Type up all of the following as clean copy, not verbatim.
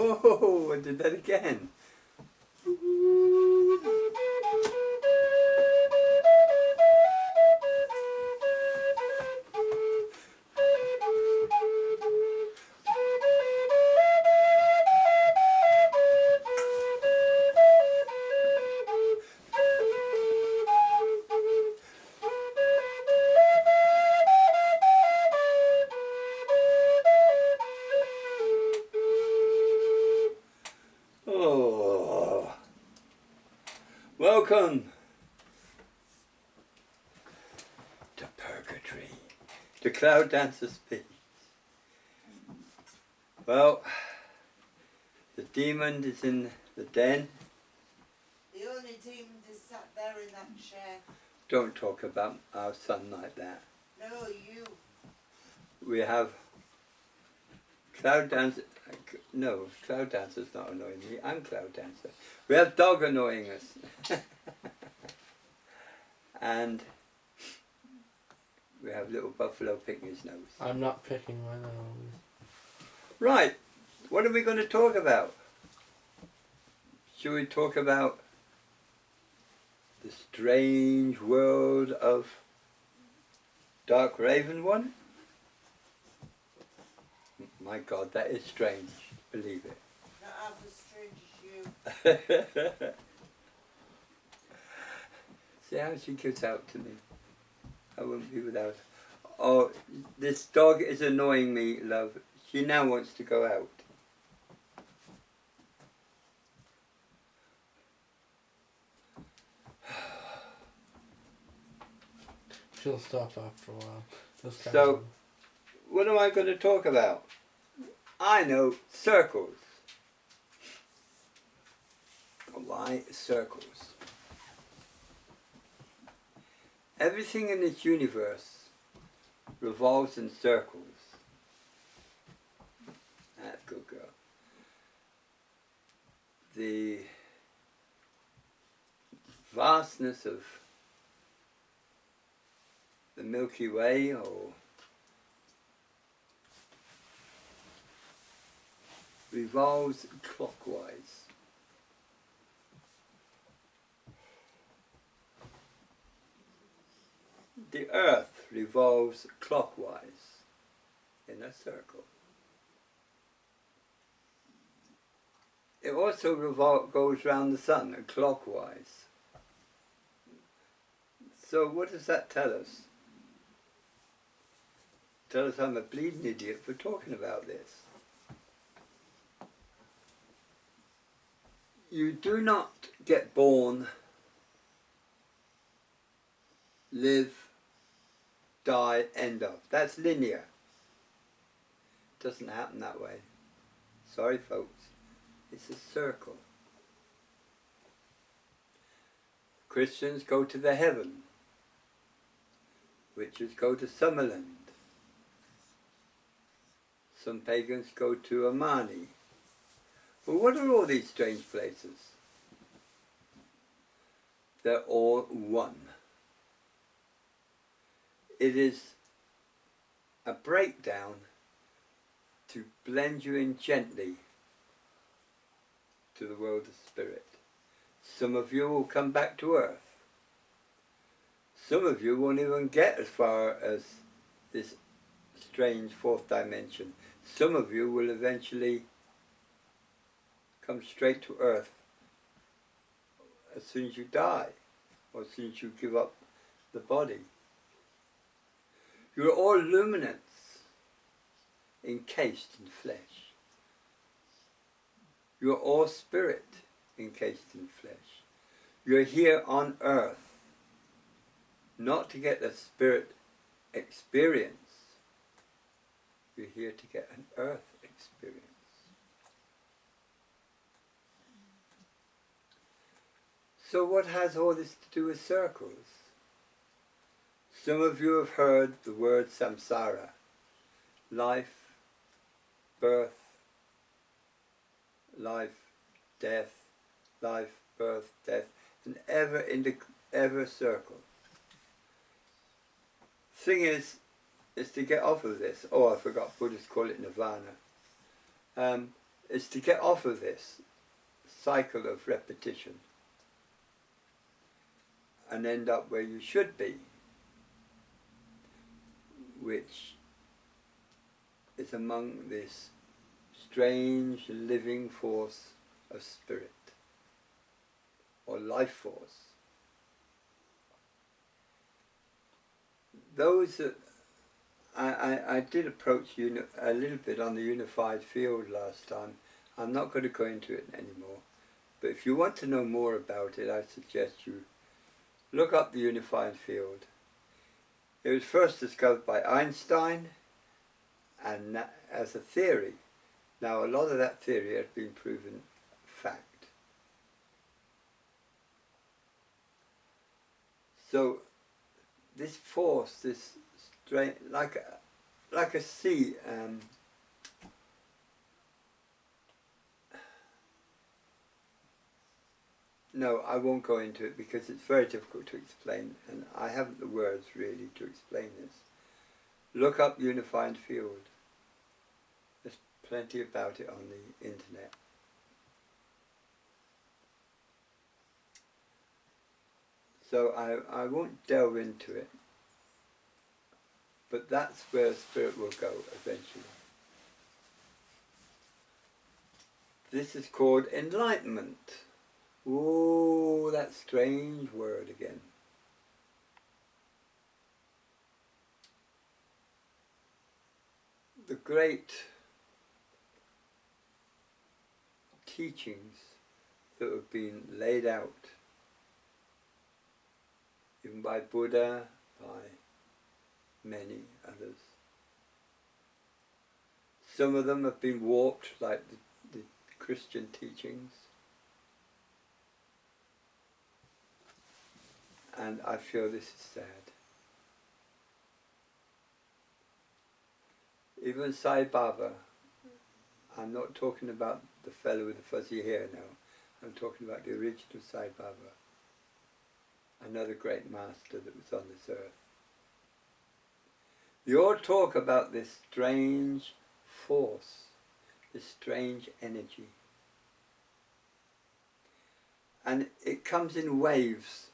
Oh, I did that again. Oh, welcome to Purgatory, to Cloud Dancer's Peak. Well, the demon is in the den. The only demon is sat there in that chair. Don't talk about our son like that. No, you. We have Cloud Dancer. No, Cloud Dancer's not annoying me. I'm Cloud Dancer. We have Dog annoying us. And we have little Buffalo picking his nose. I'm not picking my nose. Right, what are we going to talk about? Should we talk about the strange world of Dark Raven One? My God, that is strange. Believe it. Not half as strange as you. See how she gives out to me. I wouldn't be without her. Oh, this dog is annoying me, love. She now wants to go out. She'll stop after a while. Just carry So, on. what am I going to talk about? I know circles. Why circles? Everything in this universe revolves in circles. That's a good girl. The vastness of the Milky Way, or revolves clockwise. The Earth revolves clockwise in a circle. It also goes round the sun clockwise. So what does that tell us? Tell us I'm a bleeding idiot for talking about this. You do not get born, live, die, end of. That's linear. Doesn't happen that way. Sorry folks. It's a circle. Christians go to the heaven. Witches go to Summerland. Some pagans go to Amani. Well, what are all these strange places? They're all one. It is a breakdown to blend you in gently to the world of spirit. Some of you will come back to earth. Some of you won't even get as far as this strange fourth dimension. Some of you will eventually come straight to earth as soon as you die, or as soon as you give up the body. You're all luminance encased in flesh. You're all spirit encased in flesh. You're here on earth not to get the spirit experience. You're here to get an earth experience. So what has all this to do with circles? Some of you have heard the word samsara. Life, birth, life, death, life, birth, death, and ever circle. Thing is to get off of this. Oh, I forgot, Buddhists call it nirvana. is to get off of this cycle of repetition and end up where you should be, which is among this strange living force of spirit or life force. Those that I did approach a little bit on the unified field last time. I'm not going to go into it anymore, but if you want to know more about it, I suggest you look up the unified field. It was first discovered by Einstein and as a theory. Now a lot of that theory has been proven fact. So this force, this strain, like a sea, no, I won't go into it because it's very difficult to explain, and I haven't the words really to explain this. Look up unified field. There's plenty about it on the internet. So I won't delve into it, but that's where spirit will go eventually. This is called enlightenment. Oh, that strange word again. The great teachings that have been laid out, even by Buddha, by many others. Some of them have been warped, like the Christian teachings. And I feel this is sad. Even Sai Baba, I'm not talking about the fellow with the fuzzy hair now, I'm talking about the original Sai Baba, another great master that was on this earth. They all talk about this strange force, this strange energy. And it comes in waves.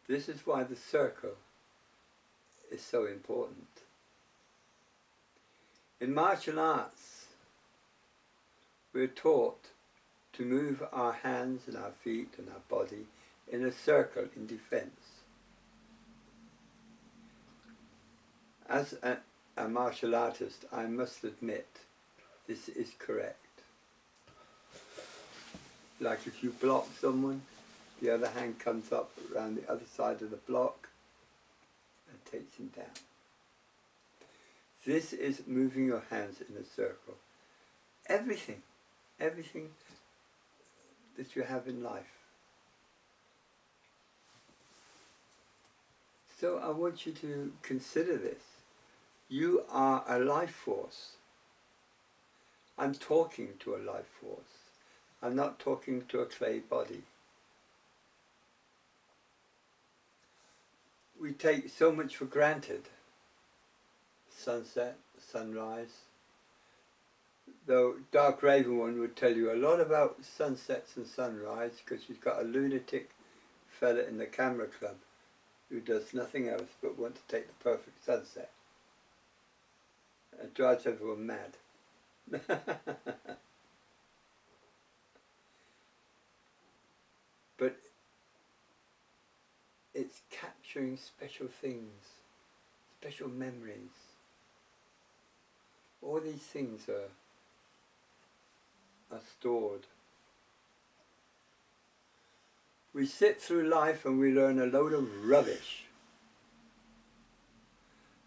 This is why the circle is so important. In martial arts, we're taught to move our hands and our feet and our body in a circle in defense. As a martial artist, I must admit this is correct. Like if you block someone, the other hand comes up around the other side of the block and takes him down. This is moving your hands in a circle. Everything that you have in life. So I want you to consider this. You are a life force. I'm talking to a life force. I'm not talking to a clay body. We take so much for granted. Sunset, sunrise. Though Dark Raven One would tell you a lot about sunsets and sunrise because she's got a lunatic fella in the camera club who does nothing else but want to take the perfect sunset. It drives everyone mad. But it's capturing special things, special memories. All these things are stored. We sit through life and we learn a load of rubbish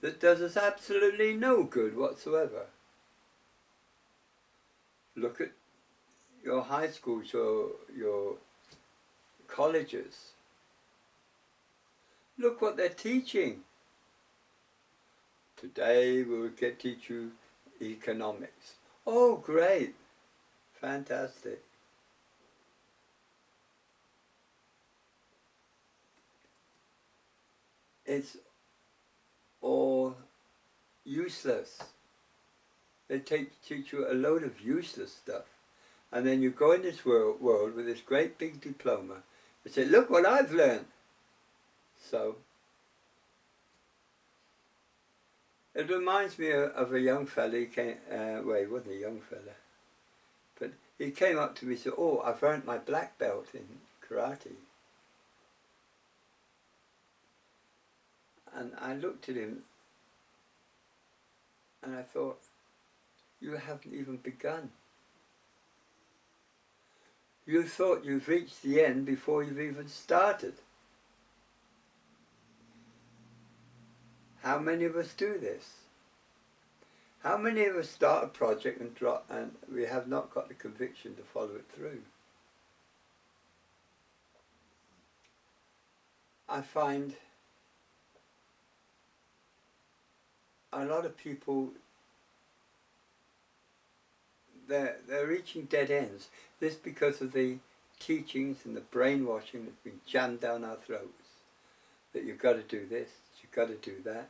that does us absolutely no good whatsoever. Look at your high schools, your colleges. Look what they're teaching. Today we will teach you economics. Oh, great. Fantastic. It's all useless. They teach you a load of useless stuff. And then you go in this world with this great big diploma and say, look what I've learned. So, it reminds me of a young fella. He came, well, he wasn't a young fella, but he came up to me and said, oh, I've earned my black belt in karate. And I looked at him and I thought, you haven't even begun. You thought you've reached the end before you've even started. How many of us do this? How many of us start a project and we have not got the conviction to follow it through? I find a lot of people, they're reaching dead ends. This because of the teachings and the brainwashing that's been jammed down our throats. That you've got to do this, you've got to do that.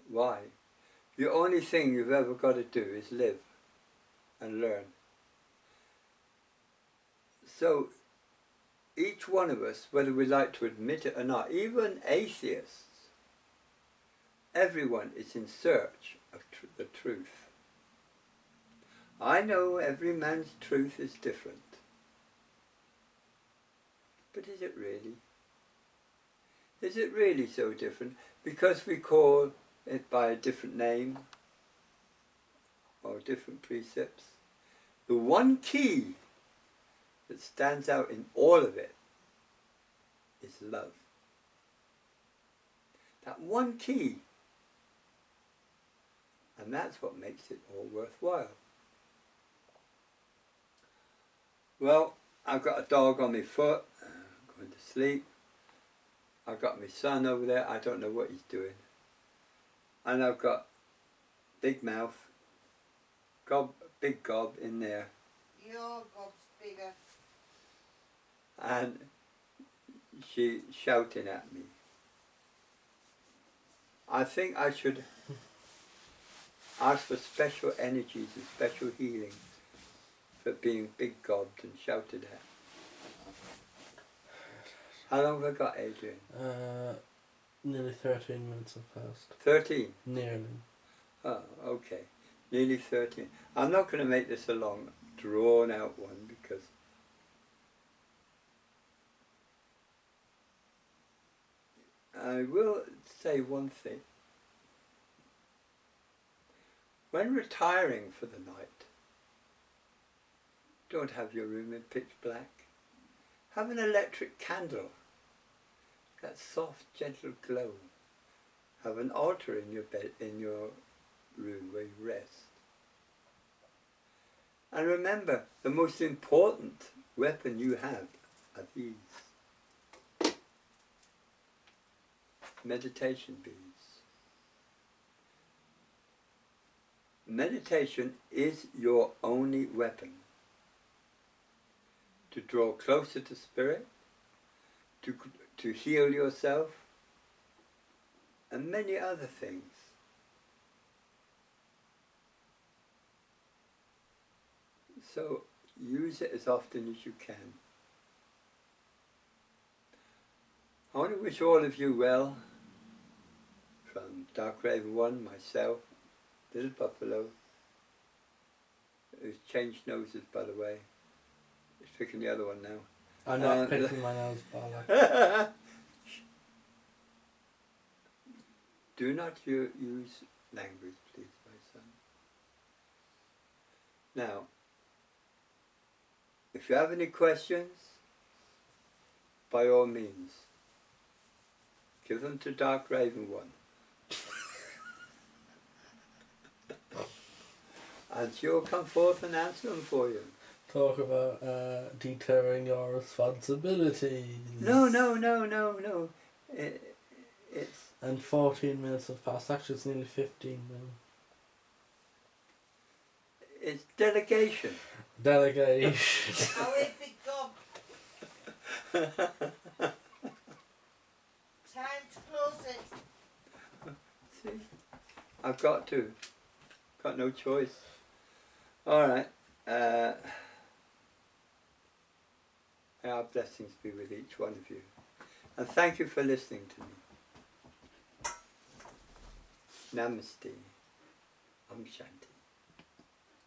Why? The only thing you've ever got to do is live and learn. So each one of us, whether we like to admit it or not, even atheists, everyone is in search of the truth. I know every man's truth is different. But is it really? Is it really so different? Because we call it by a different name or different precepts. The one key that stands out in all of it is love. That one key. And that's what makes it all worthwhile. Well, I've got a dog on my foot, going to sleep. I've got my son over there, I don't know what he's doing. And I've got Big Mouth, Big Gob in there. Your gob's bigger. And she's shouting at me. I think I should ask for special energies and special healing for being big gobbed and shouted at. How long have I got, Adrian? Nearly 13 minutes have passed. 13? Nearly. Oh, okay. Nearly 13. I'm not going to make this a long, drawn out one because I will say one thing. When retiring for the night, don't have your room in pitch black. Have an electric candle, that soft, gentle glow. Have an altar in your bed, in your room where you rest. And remember, the most important weapon you have are these. Meditation beads. Meditation is your only weapon to draw closer to spirit, to heal yourself, and many other things. So use it as often as you can. I want to wish all of you well, from Dark Raven 1, myself, Little Buffalo, who's changed noses, by the way. He's picking the other one now. I'm not picking my nose, Barlow. Do not use language, please, my son. Now, if you have any questions, by all means, give them to Dark Raven 1. And she'll come forth and answer them for you. Talk about deterring your responsibilities. No. It's... And 14 minutes have passed. Actually, it's nearly 15 now. It's delegation. Delegation. Oh, wait, big gob. Time to close it. See? I've got to. Got no choice. Alright. May our blessings be with each one of you. And thank you for listening to me. Namaste. Om Shanti.